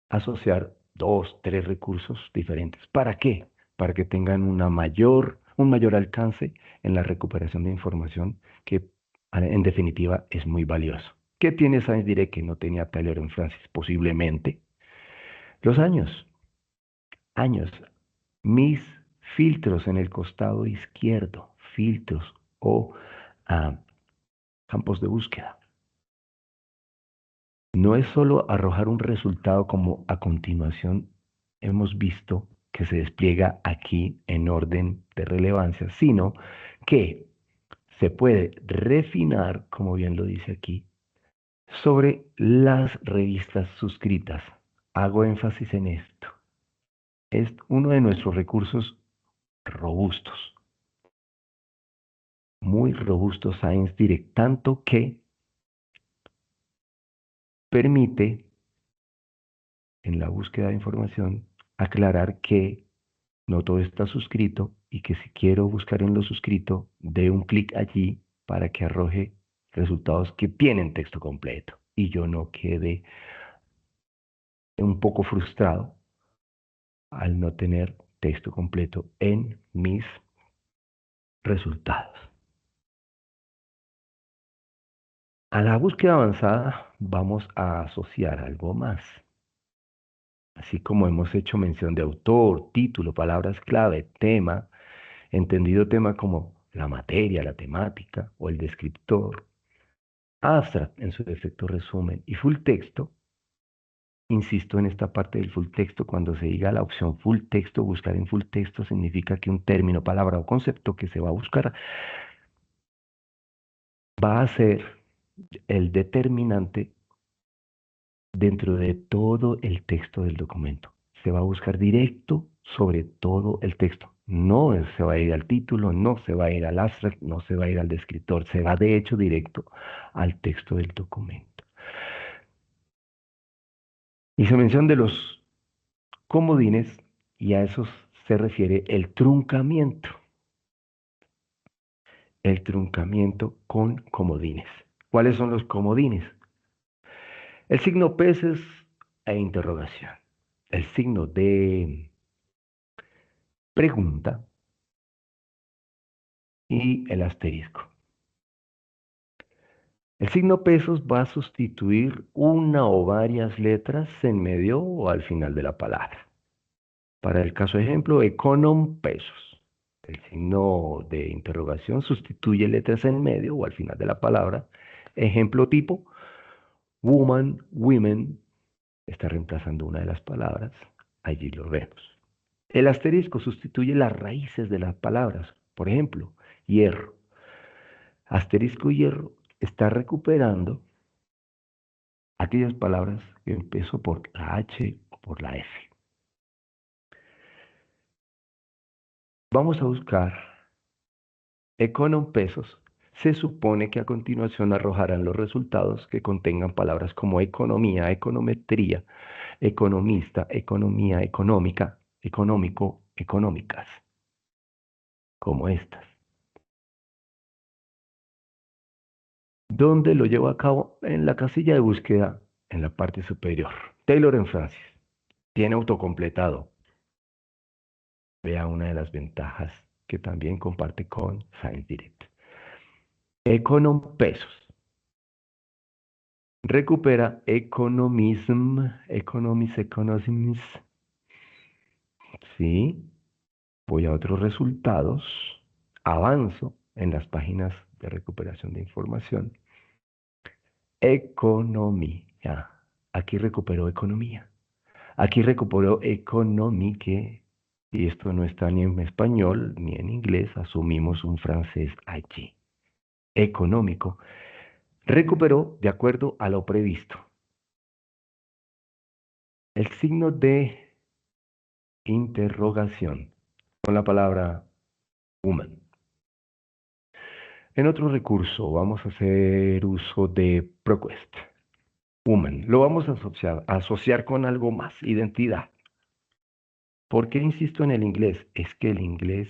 asociar 2, 3 recursos diferentes. ¿Para qué? Para que tengan un mayor alcance en la recuperación de información que en definitiva es muy valioso. ¿Qué tiene Science Direct que no tenía Taylor and Francis? Posiblemente los años. Años. Mis filtros en el costado izquierdo. Filtros o ah, campos de búsqueda. No es solo arrojar un resultado como a continuación hemos visto que se despliega aquí en orden de relevancia, sino que se puede refinar, como bien lo dice aquí, sobre las revistas suscritas. Hago énfasis en esto. Es uno de nuestros recursos robustos, muy robustos Science Direct, tanto que permite en la búsqueda de información aclarar que no todo está suscrito y que si quiero buscar en lo suscrito, dé un clic allí para que arroje resultados que tienen texto completo y yo no quede un poco frustrado al no tener texto completo en mis resultados. A la búsqueda avanzada vamos a asociar algo más. Así como hemos hecho mención de autor, título, palabras clave, tema, entendido tema como la materia, la temática o el descriptor, abstract en su defecto resumen y full texto. Insisto en esta parte del full texto, cuando se diga la opción full texto, buscar en full texto significa que un término, palabra o concepto que se va a buscar va a ser el determinante dentro de todo el texto del documento. Se va a buscar directo sobre todo el texto. No se va a ir al título, no se va a ir al abstract, no se va a ir al descriptor, se va de hecho directo al texto del documento. Hice mención de los comodines y a esos se refiere el truncamiento. El truncamiento con comodines. ¿Cuáles son los comodines? El signo peces e interrogación. El signo de pregunta y el asterisco. El signo pesos va a sustituir una o varias letras en medio o al final de la palabra. Para el caso ejemplo, econom pesos. El signo de interrogación sustituye letras en medio o al final de la palabra. Ejemplo tipo, woman, women, está reemplazando una de las palabras. Allí lo vemos. El asterisco sustituye las raíces de las palabras. Por ejemplo, hierro. Asterisco hierro está recuperando aquellas palabras que empezó por la H o por la F. Vamos a buscar Econom pesos, se supone que a continuación arrojarán los resultados que contengan palabras como economía, econometría, economista, economía, económica, económico, económicas, como estas. ¿Dónde lo llevo a cabo? En la casilla de búsqueda, en la parte superior. Taylor and Francis. Tiene autocompletado. Vea una de las ventajas que también comparte con ScienceDirect. Econom pesos. Recupera economism, economies. Sí. Voy a otros resultados. Avanzo en las páginas de recuperación de información. Economía. Aquí recuperó economía. Aquí recuperó economique. Y esto no está ni en español ni en inglés. Asumimos un francés allí. Económico. Recuperó de acuerdo a lo previsto. El signo de interrogación con la palabra woman. En otro recurso vamos a hacer uso de ProQuest. Woman. Lo vamos a asociar con algo más, identidad. ¿Por qué insisto en el inglés? Es que el inglés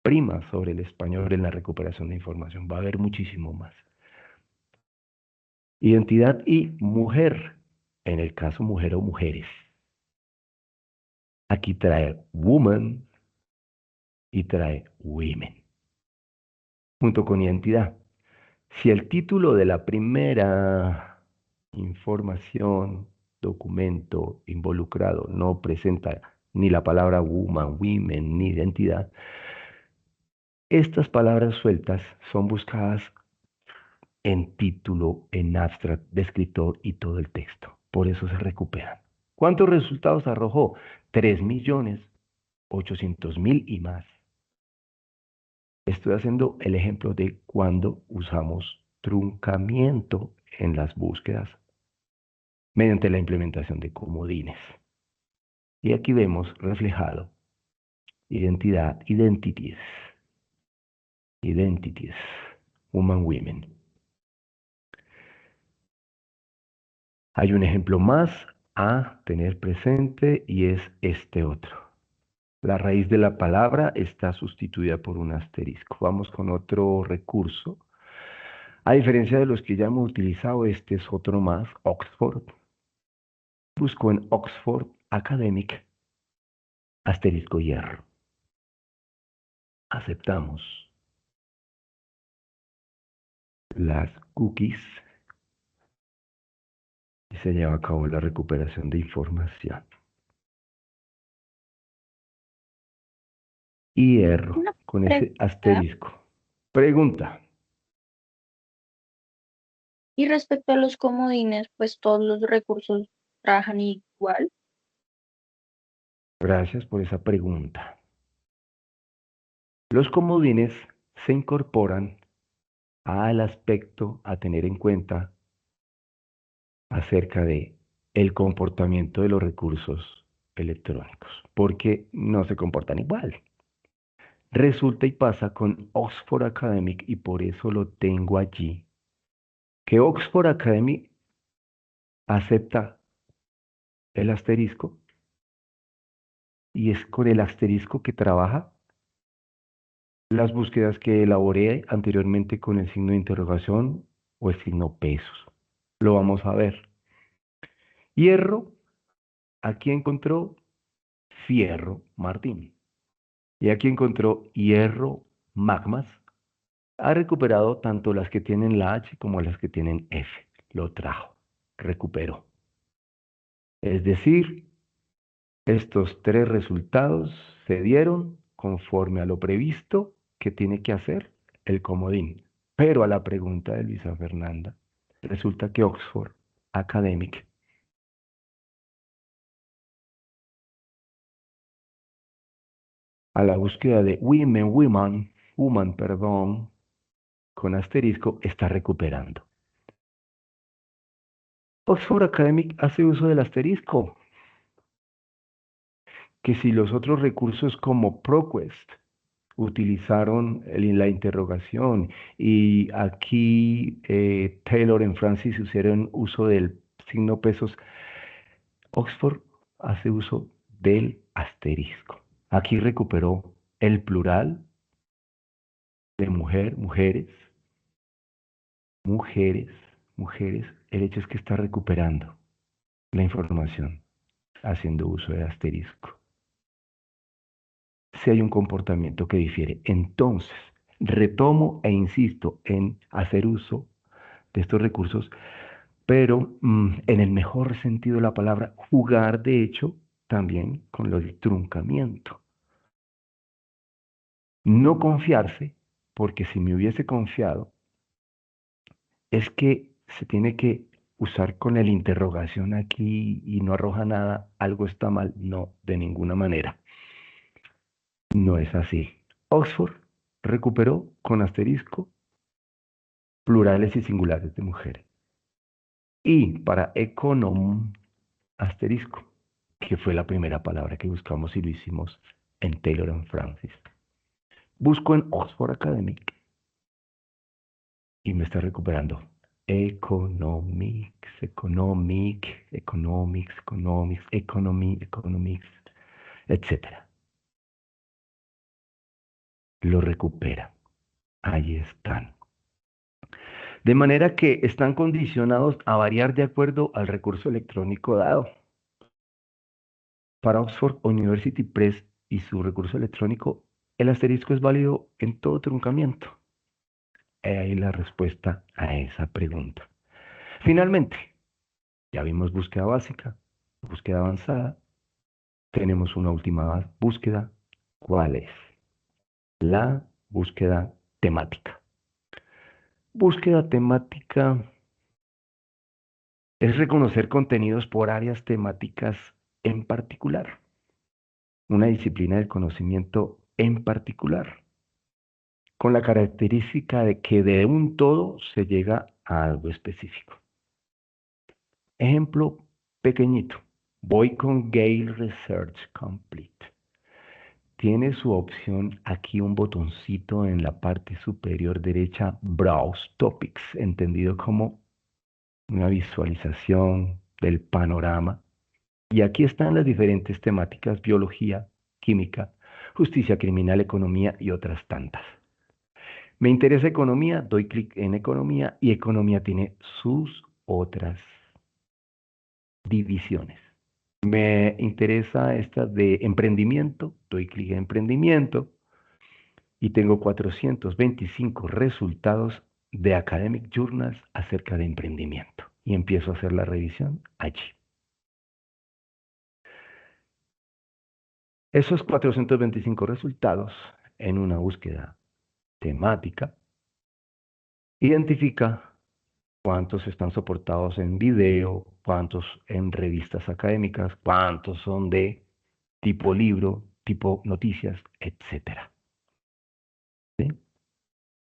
prima sobre el español en la recuperación de información. Va a haber muchísimo más. Identidad y mujer. En el caso mujer o mujeres. Aquí trae woman y trae women. Junto con identidad. Si el título de la primera información, documento involucrado no presenta ni la palabra woman, women, ni identidad, estas palabras sueltas son buscadas en título, en abstract, descriptor y todo el texto. Por eso se recuperan. ¿Cuántos resultados arrojó? 3.800.000 y más. Estoy haciendo el ejemplo de cuando usamos truncamiento en las búsquedas mediante la implementación de comodines. Y aquí vemos reflejado identidad, identities, woman, women. Hay un ejemplo más a tener presente y es este otro. La raíz de la palabra está sustituida por un asterisco. Vamos con otro recurso. A diferencia de los que ya hemos utilizado, este es otro más, Oxford. Busco en Oxford Academic, asterisco hierro. Aceptamos las cookies y se lleva a cabo la recuperación de información. Hierro, Una con ese pregunta. asterisco. Pregunta. Y respecto a los comodines, pues todos los recursos trabajan igual. Gracias por esa pregunta. Los comodines se incorporan al aspecto a tener en cuenta acerca de el comportamiento de los recursos electrónicos, porque no se comportan igual. Resulta y pasa con Oxford Academic, y por eso lo tengo allí, que Oxford Academy acepta el asterisco y es con el asterisco que trabaja las búsquedas que elaboré anteriormente con el signo de interrogación o el signo pesos. Lo vamos a ver. Hierro, aquí encontró fierro Martín. Y aquí encontró hierro magmas. Ha recuperado tanto las que tienen la H como las que tienen F. Lo trajo, recuperó. Es decir, estos tres resultados se dieron conforme a lo previsto que tiene que hacer el comodín. Pero a la pregunta de Luisa Fernanda, resulta que Oxford Academic a la búsqueda de woman, perdón, con asterisco, está recuperando. Oxford Academic hace uso del asterisco, que si los otros recursos como ProQuest utilizaron la interrogación y aquí Taylor y Francis hicieron uso del signo pesos. Oxford hace uso del asterisco. Aquí recuperó el plural de mujer, mujeres, mujeres, mujeres. El hecho es que está recuperando la información haciendo uso de asterisco. Si hay un comportamiento que difiere, entonces retomo e insisto en hacer uso de estos recursos, pero en el mejor sentido de la palabra, jugar de hecho también con lo del truncamiento. No confiarse, porque si me hubiese confiado, es que se tiene que usar con el interrogación aquí y no arroja nada, algo está mal. No, de ninguna manera. No es así. Oxford recuperó con asterisco plurales y singulares de mujeres. Y para econom, asterisco, que fue la primera palabra que buscamos y lo hicimos en Taylor and Francis. Busco en Oxford Academic y me está recuperando economics, economy, economics, etc. Lo recupera. Ahí están. De manera que están condicionados a variar de acuerdo al recurso electrónico dado. Para Oxford University Press y su recurso electrónico, el asterisco es válido en todo truncamiento. He ahí la respuesta a esa pregunta. Finalmente, ya vimos búsqueda básica, búsqueda avanzada. Tenemos una última búsqueda. ¿Cuál es? La búsqueda temática. Búsqueda temática es reconocer contenidos por áreas temáticas en particular, una disciplina del conocimiento en particular, con la característica de que de un todo se llega a algo específico. Ejemplo pequeñito. Voy con Gale Research Complete. Tiene su opción aquí un botoncito en la parte superior derecha, Browse Topics, entendido como una visualización del panorama. Y aquí están las diferentes temáticas: biología, química, justicia criminal, economía y otras tantas. Me interesa economía, doy clic en economía y economía tiene sus otras divisiones. Me interesa esta de emprendimiento, doy clic en emprendimiento y tengo 425 resultados de Academic Journals acerca de emprendimiento. Y empiezo a hacer la revisión allí. Esos 425 resultados en una búsqueda temática identifica cuántos están soportados en video, cuántos en revistas académicas, cuántos son de tipo libro, tipo noticias, etc. ¿Sí?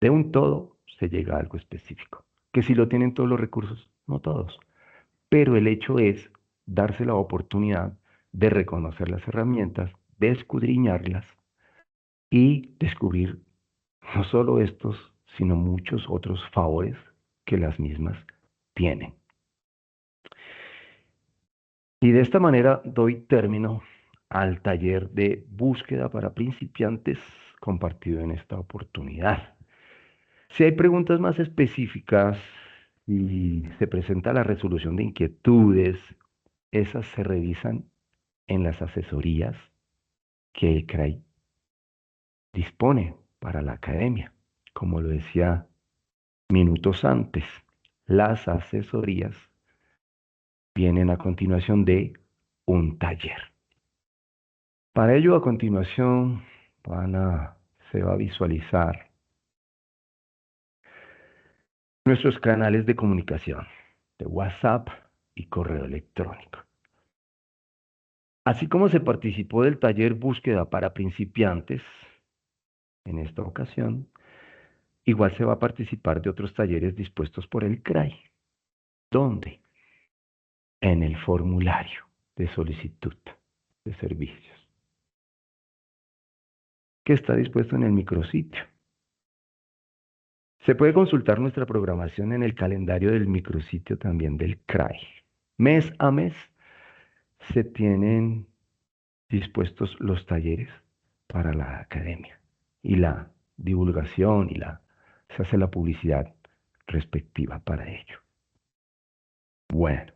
De un todo se llega a algo específico, que si lo tienen todos los recursos, no todos, pero el hecho es darse la oportunidad de reconocer las herramientas, de escudriñarlas y descubrir no solo estos, sino muchos otros favores que las mismas tienen. Y de esta manera doy término al taller de búsqueda para principiantes compartido en esta oportunidad. Si hay preguntas más específicas y se presenta la resolución de inquietudes, esas se revisan en las asesorías que el CRAI dispone para la academia. Como lo decía minutos antes, las asesorías vienen a continuación de un taller. Para ello, a continuación, se va a visualizar nuestros canales de comunicación de WhatsApp y correo electrónico. Así como se participó del taller Búsqueda para Principiantes, en esta ocasión, igual se va a participar de otros talleres dispuestos por el CRAI. ¿Dónde? En el formulario de solicitud de servicios. que está dispuesto en el micrositio. Se puede consultar nuestra programación en el calendario del micrositio también del CRAI. Mes a mes se tienen dispuestos los talleres para la academia y la divulgación se hace la publicidad respectiva para ello. Bueno,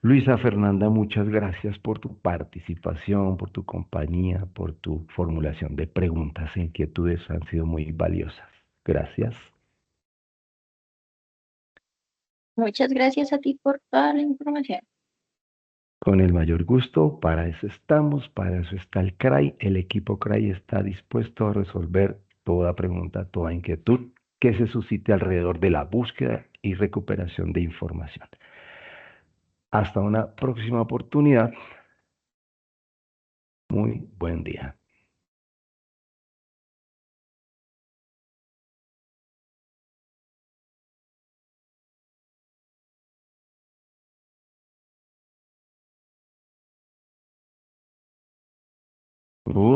Luisa Fernanda, muchas gracias por tu participación, por tu compañía, por tu formulación de preguntas e inquietudes, han sido muy valiosas. Gracias. Muchas gracias a ti por toda la información. Con el mayor gusto, para eso estamos, para eso está el CRAI. El equipo CRAI está dispuesto a resolver toda pregunta, toda inquietud que se suscite alrededor de la búsqueda y recuperación de información. Hasta una próxima oportunidad. Muy buen día.